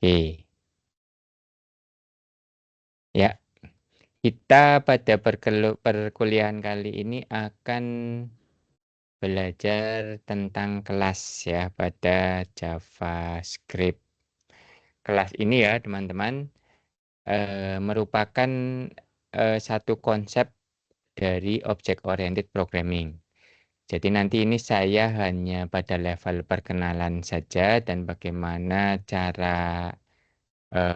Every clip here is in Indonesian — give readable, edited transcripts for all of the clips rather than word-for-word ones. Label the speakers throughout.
Speaker 1: Oke, ya, kita pada perkuliahan kali ini akan belajar tentang kelas ya pada JavaScript. Kelas ini ya teman-teman merupakan satu konsep dari Object Oriented Programming. Jadi nanti ini saya hanya pada level perkenalan saja dan bagaimana cara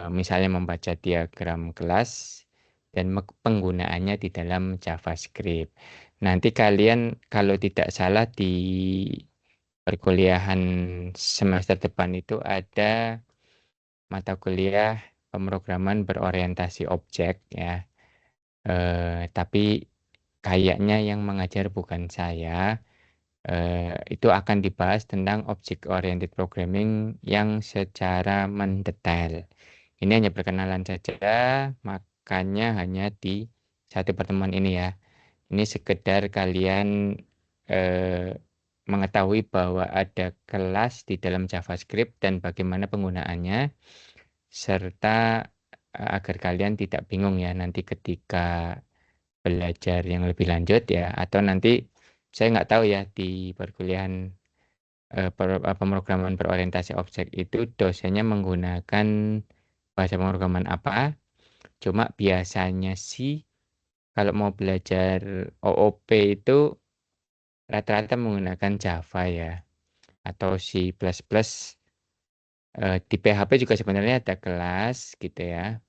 Speaker 1: misalnya membaca diagram kelas dan penggunaannya di dalam JavaScript. Nanti kalian kalau tidak salah di perkuliahan semester depan itu ada mata kuliah pemrograman berorientasi objek ya. Tapi kayaknya yang mengajar bukan saya. Itu akan dibahas tentang object oriented programming yang secara mendetail. Ini hanya perkenalan saja, makanya hanya di satu pertemuan ini ya. Ini sekedar kalian eh, mengetahui bahwa ada kelas di dalam JavaScript dan bagaimana penggunaannya, serta agar kalian tidak bingung ya nanti ketika belajar yang lebih lanjut ya, atau nanti saya nggak tahu ya di perkuliahan pemrograman berorientasi objek itu dosennya menggunakan bahasa pemrograman apa. Cuma biasanya sih kalau mau belajar OOP itu rata-rata menggunakan Java ya atau C++. Di PHP juga sebenarnya ada kelas gitu ya.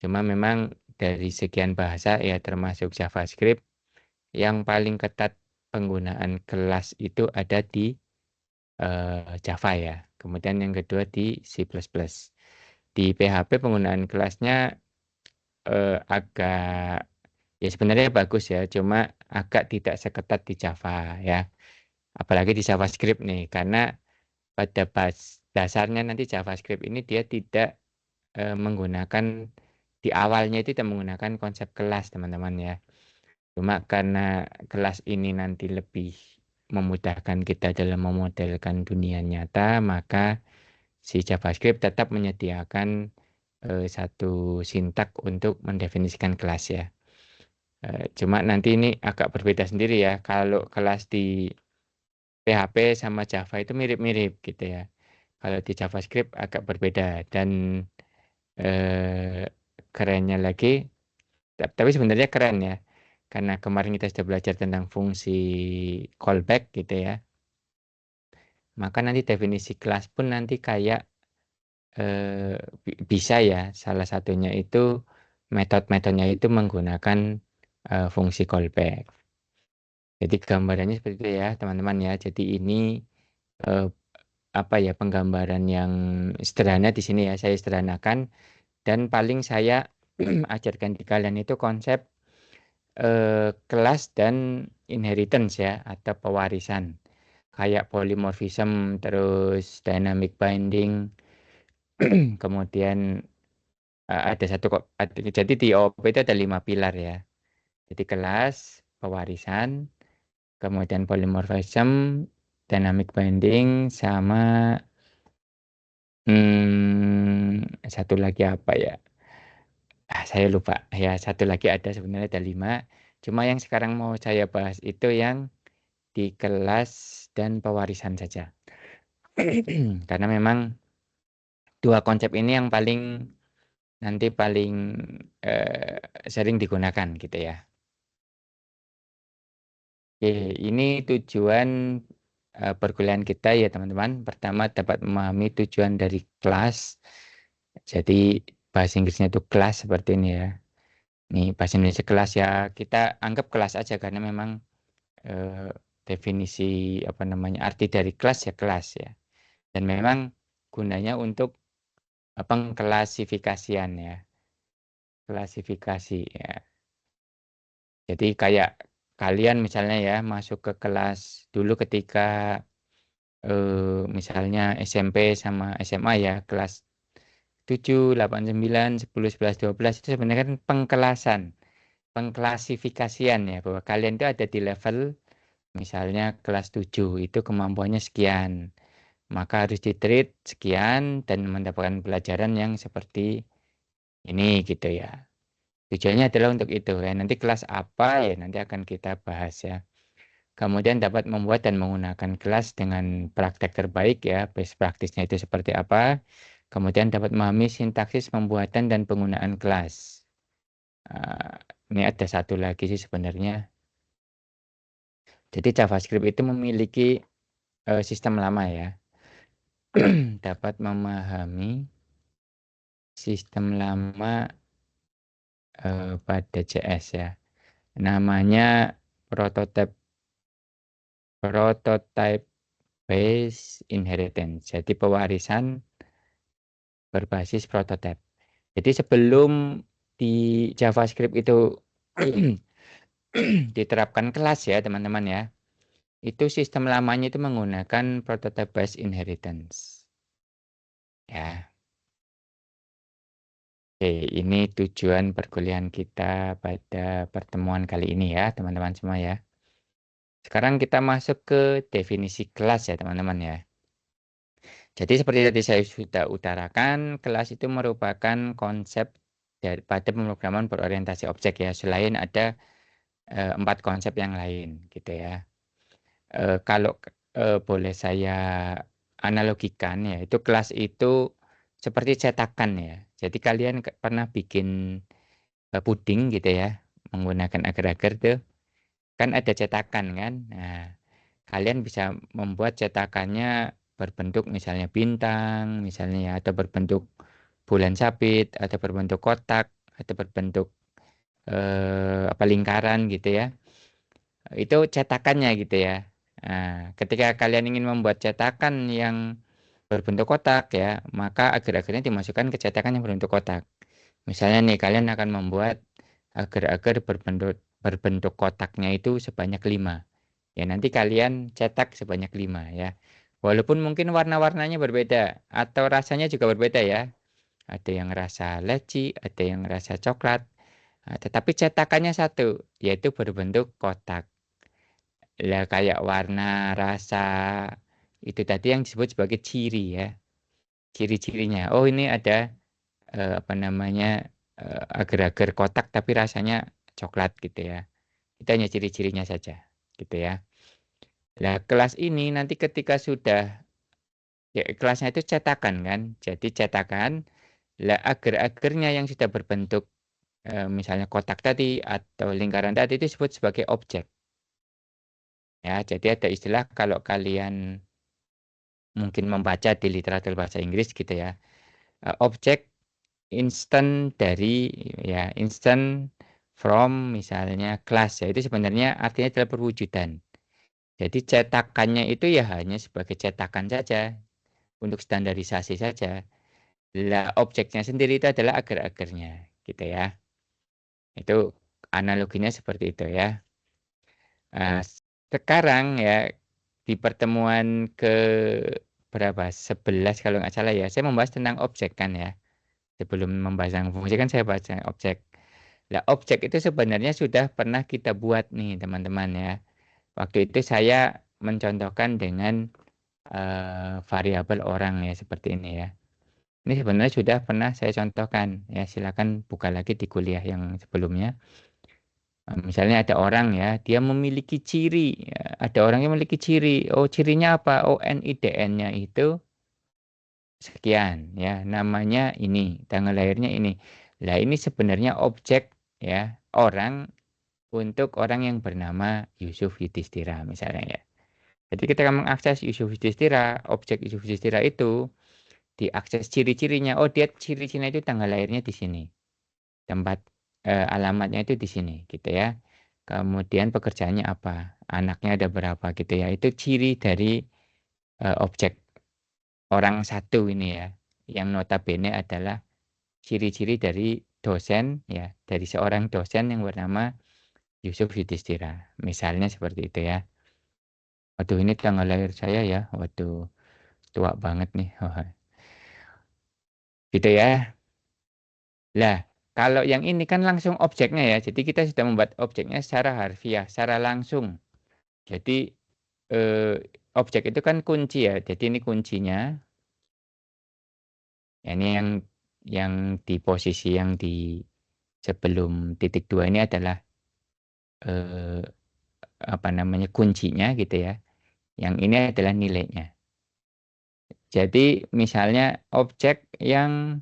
Speaker 1: Cuma memang dari sekian bahasa ya termasuk JavaScript yang paling ketat penggunaan kelas itu ada di Java ya. Kemudian yang kedua di C++. Di PHP penggunaan kelasnya agak ya sebenarnya bagus ya, cuma agak tidak seketat di Java ya. Apalagi di JavaScript nih, karena pada dasarnya nanti JavaScript ini dia tidak menggunakan di awalnya itu tidak menggunakan konsep kelas teman-teman ya. Cuma karena kelas ini nanti lebih memudahkan kita dalam memodelkan dunia nyata, maka si JavaScript tetap menyediakan satu sintak untuk mendefinisikan kelas ya. Cuma nanti ini agak berbeda sendiri ya. Kalau kelas di PHP sama Java itu mirip-mirip gitu ya. Kalau di JavaScript agak berbeda dan eh, kerennya lagi, tapi sebenarnya keren ya. Karena kemarin kita sudah belajar tentang fungsi callback gitu ya. Maka nanti definisi kelas pun nanti kayak bisa ya. Salah satunya itu metode-metodenya itu menggunakan fungsi callback. Jadi gambarannya seperti itu ya teman-teman ya. Jadi ini eh, apa ya penggambaran yang sederhana di sini ya. Saya sederhanakan dan paling saya ajarkan di kalian itu konsep kelas dan inheritance ya atau pewarisan. Kayak polymorphism terus dynamic binding. Kemudian ada satu kok jadi di OOP itu ada 5 pilar ya. Jadi kelas, pewarisan, kemudian polymorphism, dynamic binding, sama satu lagi apa ya? Saya lupa. Ya, satu lagi ada sebenarnya ada 5. Cuma yang sekarang mau saya bahas itu yang di kelas dan pewarisan saja. Karena memang dua konsep ini yang nanti paling sering digunakan gitu ya. Oke, ini tujuan perkuliahan kita ya teman-teman. Pertama dapat memahami tujuan dari kelas. Jadi bahasa Inggrisnya itu kelas seperti ini ya. Nih bahasa Indonesia kelas ya kita anggap kelas aja karena memang eh, definisi apa namanya arti dari kelas ya kelas ya. Dan memang gunanya untuk pengklasifikasian ya. Klasifikasi ya. Jadi kayak kalian misalnya ya masuk ke kelas dulu ketika misalnya SMP sama SMA ya kelas 7, 8, 9, 10, 11, 12 itu sebenarnya kan pengkelasan, pengklasifikasian ya bahwa kalian itu ada di level misalnya kelas 7 itu kemampuannya sekian. maka harus di-treat sekian dan mendapatkan pelajaran yang seperti ini gitu ya. Tujuannya adalah untuk itu ya. Nanti kelas apa ya nanti akan kita bahas ya. Kemudian dapat membuat dan menggunakan kelas dengan praktek terbaik ya. Best practice-nya itu seperti apa. Kemudian dapat memahami sintaksis pembuatan dan penggunaan kelas. Ini ada satu lagi sih sebenarnya. Jadi JavaScript itu memiliki sistem lama ya. Dapat memahami sistem lama pada JS ya. Namanya prototype based inheritance. Jadi pewarisan berbasis prototype. Jadi sebelum di JavaScript itu diterapkan kelas ya teman-teman ya. Itu sistem lamanya itu menggunakan prototype based inheritance. Ya. Oke, ini tujuan perkuliahan kita pada pertemuan kali ini ya, teman-teman semua ya. Sekarang kita masuk ke definisi kelas ya, teman-teman ya. Jadi seperti tadi saya sudah utarakan, kelas itu merupakan konsep daripada pemrograman berorientasi objek ya, selain ada 4 konsep yang lain gitu ya. Kalau boleh saya analogikan ya, itu kelas itu seperti cetakan ya. Jadi kalian pernah bikin puding gitu ya, menggunakan agar-agar tuh, kan ada cetakan kan. Nah, kalian bisa membuat cetakannya berbentuk misalnya bintang, misalnya ya, atau berbentuk bulan sabit, atau berbentuk kotak, atau berbentuk apa lingkaran gitu ya. Itu cetakannya gitu ya. Nah, ketika kalian ingin membuat cetakan yang berbentuk kotak ya, maka agar-agarnya dimasukkan ke cetakan yang berbentuk kotak. Misalnya nih kalian akan membuat agar-agar berbentuk kotaknya itu sebanyak 5. Ya nanti kalian cetak sebanyak 5 ya. Walaupun mungkin warna-warnanya berbeda atau rasanya juga berbeda ya. Ada yang rasa leci, ada yang rasa coklat. Nah, tetapi cetakannya satu, yaitu berbentuk kotak. Lah kayak warna, rasa itu tadi yang disebut sebagai ciri ya. Ciri-cirinya. Oh ini ada apa namanya agar-agar kotak tapi rasanya coklat gitu ya. Itu hanya ciri-cirinya saja gitu ya. Nah, kelas ini nanti ketika sudah ya kelasnya itu cetakan kan. Jadi cetakan lah agar-agarnya yang sudah berbentuk misalnya kotak tadi atau lingkaran tadi itu disebut sebagai objek. Ya, jadi ada istilah kalau kalian mungkin membaca di literatur bahasa Inggris gitu ya. Objek instant dari ya instant from misalnya kelas ya itu sebenarnya artinya adalah perwujudan. Jadi cetakannya itu ya hanya sebagai cetakan saja untuk standarisasi saja. Lah objeknya sendiri itu adalah agar-agarnya gitu ya. Itu analoginya seperti itu ya. Nah, sekarang ya di pertemuan ke berapa? 11 kalau nggak salah ya. Saya membahas tentang objek kan ya. Sebelum membahas tentang fungsi kan saya bahas tentang objek. Nah, objek itu sebenarnya sudah pernah kita buat nih teman-teman ya. Waktu itu saya mencontohkan dengan variabel orang ya seperti ini ya. Ini sebenarnya sudah pernah saya contohkan ya. Silakan buka lagi di kuliah yang sebelumnya. Misalnya ada orang ya, dia memiliki ciri. Ya, ada orang yang memiliki ciri. Oh, cirinya apa? Oh, NIDN-nya itu sekian ya. Namanya ini, tanggal lahirnya ini. Lah ini sebenarnya objek ya orang untuk orang yang bernama Yusuf Yudhistira misalnya ya. Jadi kita mengakses Yusuf Yudhistira, objek Yusuf Yudhistira itu diakses ciri-cirinya. Oh, dia ciri-cirinya itu tanggal lahirnya di sini. Tempat alamatnya itu di sini gitu ya. Kemudian pekerjaannya apa? Anaknya ada berapa gitu ya. Itu ciri dari objek orang satu ini ya. Yang notabene adalah ciri-ciri dari dosen ya, dari seorang dosen yang bernama Yusuf Yudhistira. Misalnya seperti itu ya. Waduh, ini tanggal lahir saya ya. Waduh, tua banget nih. Gitu ya. Lah, kalau yang ini kan langsung objeknya ya. Jadi kita sudah membuat objeknya secara harfiah, secara langsung. Jadi eh, objek itu kan kunci ya. Jadi ini kuncinya. Ya, ini yang di posisi yang di sebelum titik 2 ini adalah eh, apa namanya kuncinya gitu ya. Yang ini adalah nilainya. Jadi misalnya objek yang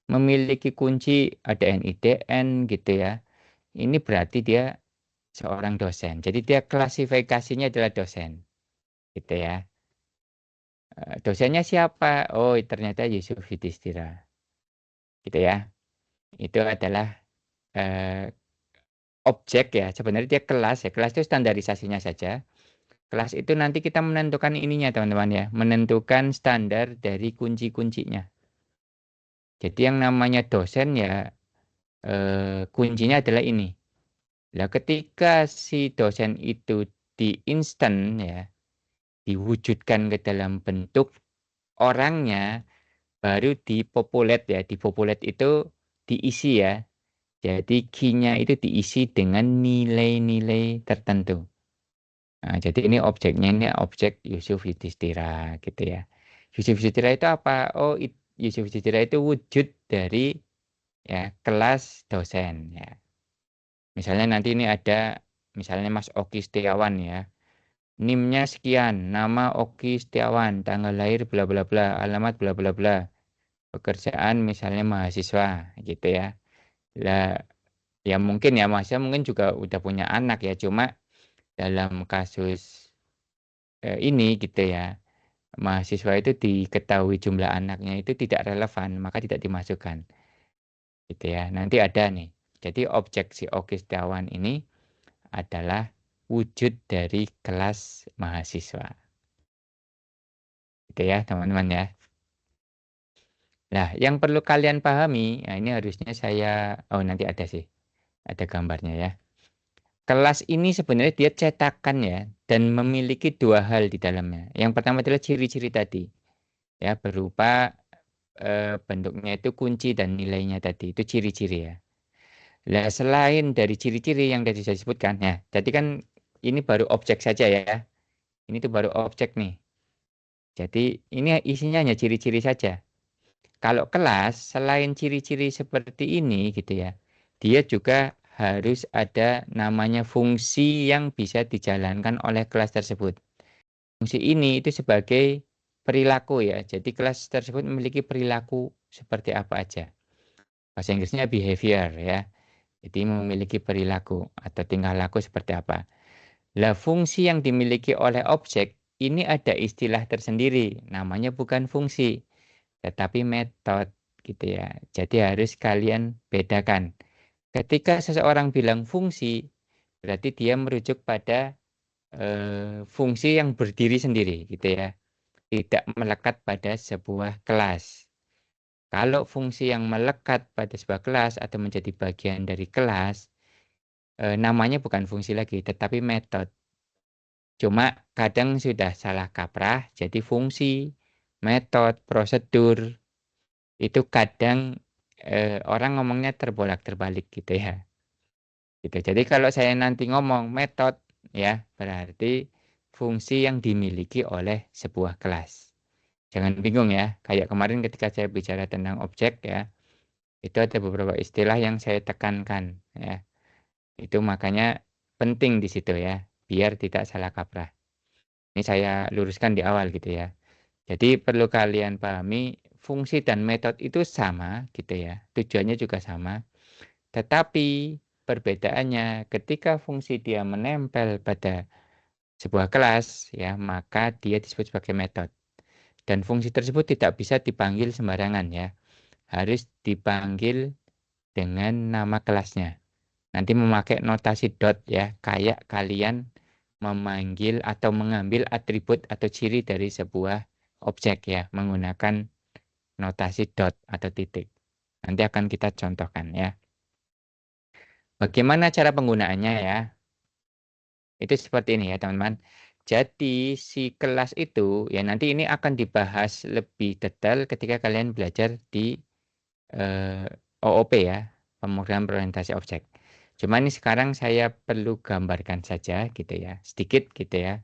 Speaker 1: memiliki kunci ada NIDN gitu ya. Ini berarti dia seorang dosen. Jadi dia klasifikasinya adalah dosen gitu ya. Dosennya siapa? Oh, ternyata Yusuf Yudhistira gitu ya. Itu adalah eh, objek ya. Sebenarnya dia kelas ya. Kelas itu standarisasinya saja. Kelas itu nanti kita menentukan ininya teman-teman ya. Menentukan standar dari kunci-kuncinya. Jadi yang namanya dosen ya kuncinya adalah ini. Nah, ketika si dosen itu diinstan ya, diwujudkan ke dalam bentuk orangnya, baru dipopulate ya. Dipopulate itu diisi ya. Jadi key-nya itu diisi dengan nilai-nilai tertentu. Nah, jadi ini objeknya ini objek Yusuf Yudhistira gitu ya. Yusuf Yudhistira itu apa? Oh, Yusuf Yudhistira itu wujud dari ya kelas dosen ya. Misalnya nanti ini ada misalnya Mas Oki Setiawan ya. NIM-nya sekian, nama Oki Setiawan, tanggal lahir bla bla bla, alamat bla bla bla. Pekerjaan misalnya mahasiswa gitu ya. Lah ya mungkin ya mahasiswa mungkin juga udah punya anak ya, cuma dalam kasus ini gitu ya. Mahasiswa itu diketahui jumlah anaknya itu tidak relevan, maka tidak dimasukkan. Gitu ya. Nanti ada nih. Jadi objek si Oki Setiawan ini adalah wujud dari kelas mahasiswa. Gitu ya, teman-teman ya. Nah, yang perlu kalian pahami, nah ini harusnya oh nanti ada sih, ada gambarnya ya. Kelas ini sebenarnya dia cetakan ya, dan memiliki dua hal di dalamnya. Yang pertama adalah ciri-ciri tadi, ya berupa bentuknya itu kunci dan nilainya tadi, itu ciri-ciri ya. Nah, selain dari ciri-ciri yang tadi saya sebutkan, ya, jadi kan ini baru objek saja ya. Ini tuh baru objek nih. Jadi ini isinya hanya ciri-ciri saja. Kalau kelas, selain ciri-ciri seperti ini gitu ya, dia juga harus ada namanya fungsi yang bisa dijalankan oleh kelas tersebut. Fungsi ini itu sebagai perilaku ya. Jadi kelas tersebut memiliki perilaku seperti apa aja. Bahasa Inggrisnya behavior ya. Jadi memiliki perilaku atau tingkah laku seperti apa. Lah fungsi yang dimiliki oleh objek ini ada istilah tersendiri. Namanya bukan fungsi, tetapi metode gitu ya. Jadi harus kalian bedakan. Ketika seseorang bilang fungsi, berarti dia merujuk pada fungsi yang berdiri sendiri gitu ya. Tidak melekat pada sebuah kelas. Kalau fungsi yang melekat pada sebuah kelas atau menjadi bagian dari kelas, namanya bukan fungsi lagi, tetapi metode. Cuma kadang sudah salah kaprah, jadi fungsi, metode, prosedur, itu kadang orang ngomongnya terbolak-terbalik gitu ya. Gitu. Jadi kalau saya nanti ngomong metode, ya berarti fungsi yang dimiliki oleh sebuah kelas. Jangan bingung ya, kayak kemarin ketika saya bicara tentang objek ya, itu ada beberapa istilah yang saya tekankan ya. Itu makanya penting di situ ya, biar tidak salah kaprah. Ini saya luruskan di awal gitu ya. Jadi perlu kalian pahami fungsi dan metode itu sama gitu ya. Tujuannya juga sama. Tetapi perbedaannya ketika fungsi dia menempel pada sebuah kelas ya, maka dia disebut sebagai metode. Dan fungsi tersebut tidak bisa dipanggil sembarangan ya. Harus dipanggil dengan nama kelasnya. Nanti memakai notasi dot ya, kayak kalian memanggil atau mengambil atribut atau ciri dari sebuah objek ya, menggunakan notasi dot atau titik. Nanti akan kita contohkan ya. Bagaimana cara penggunaannya ya? Itu seperti ini ya teman-teman. Jadi si kelas itu ya nanti ini akan dibahas lebih detail ketika kalian belajar di OOP ya, pemrograman berorientasi objek. Cuma ini sekarang saya perlu gambarkan saja gitu ya, sedikit gitu ya,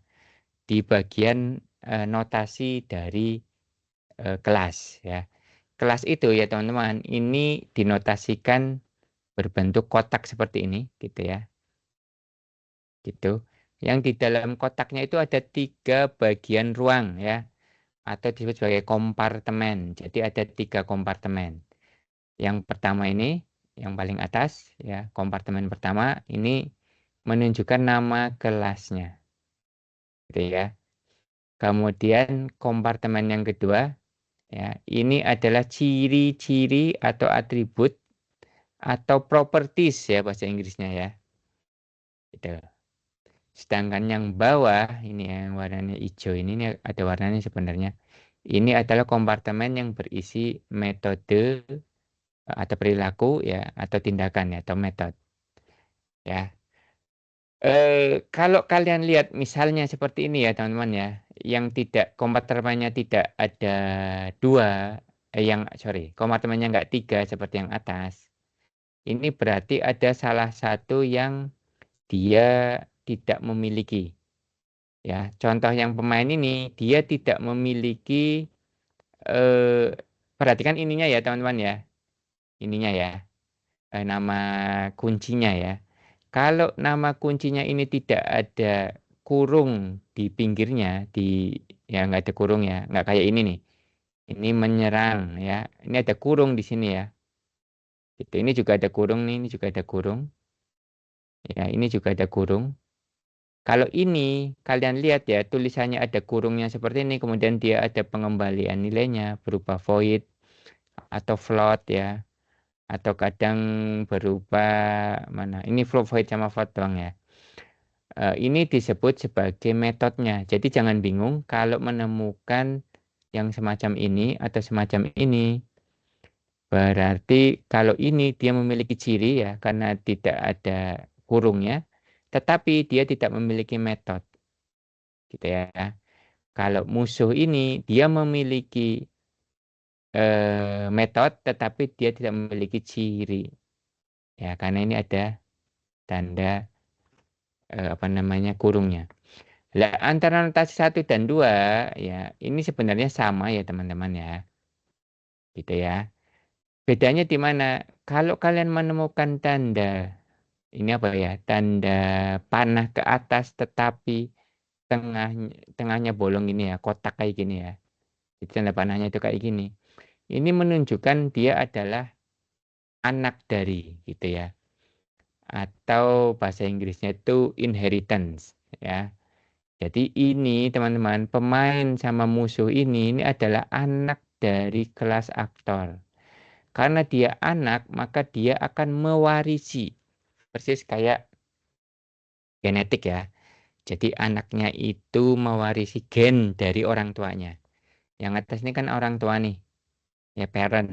Speaker 1: di bagian notasi dari kelas ya. Kelas itu ya teman-teman, ini dinotasikan berbentuk kotak seperti ini gitu ya. Gitu. Yang di dalam kotaknya itu ada 3 bagian ruang ya, atau disebut sebagai kompartemen. Jadi ada 3 kompartemen. Yang pertama ini, yang paling atas ya, kompartemen pertama ini menunjukkan nama kelasnya. Gitu ya. Kemudian kompartemen yang kedua ya, ini adalah ciri-ciri atau atribut atau properties ya bahasa Inggrisnya ya. Gitu. Sedangkan yang bawah ini yang warnanya hijau ini ada warnanya sebenarnya. Ini adalah kompartemen yang berisi metode atau perilaku ya atau tindakan ya atau metode ya. Kalau kalian lihat misalnya seperti ini ya teman-teman ya, yang tidak kompartemennya tidak ada 2, kompartemennya nggak 3 seperti yang atas. Ini berarti ada salah satu yang dia tidak memiliki. Ya, contoh yang pemain ini dia tidak memiliki perhatikan ininya ya teman-teman ya. Ininya ya. Nama kuncinya ya. Kalau nama kuncinya ini tidak ada kurung di pinggirnya, ya nggak ada kurung ya, nggak kayak ini nih. Ini menyerang ya. Ini ada kurung di sini ya. Gitu. Ini juga ada kurung nih, ini juga ada kurung. Ya, ini juga ada kurung. Kalau ini kalian lihat ya tulisannya ada kurungnya seperti ini, kemudian dia ada pengembalian nilainya berupa void atau float ya, atau kadang berupa mana? Ini void sama float doang ya. Ini disebut sebagai metodenya. Jadi jangan bingung kalau menemukan yang semacam ini atau semacam ini. Berarti kalau ini dia memiliki ciri ya karena tidak ada kurungnya, tetapi dia tidak memiliki metode. Gitu ya. Kalau musuh ini dia memiliki metode tetapi dia tidak memiliki ciri. Ya, karena ini ada tanda apa namanya kurungnya. Lah antara notasi 1 dan 2 ya ini sebenarnya sama ya teman-teman ya. Gitu ya. Bedanya di mana? Kalau kalian menemukan tanda ini apa ya? Tanda panah ke atas tetapi tengahnya bolong ini ya, kotak kayak gini ya. Jadi tanda panahnya itu kayak gini. Ini menunjukkan dia adalah anak dari gitu ya. Atau bahasa Inggrisnya itu inheritance ya. Jadi ini teman-teman, pemain sama musuh ini adalah anak dari kelas aktor. Karena dia anak, maka dia akan mewarisi. Persis kayak genetik ya. Jadi anaknya itu mewarisi gen dari orang tuanya. Yang atas ini kan orang tua nih, ya parent.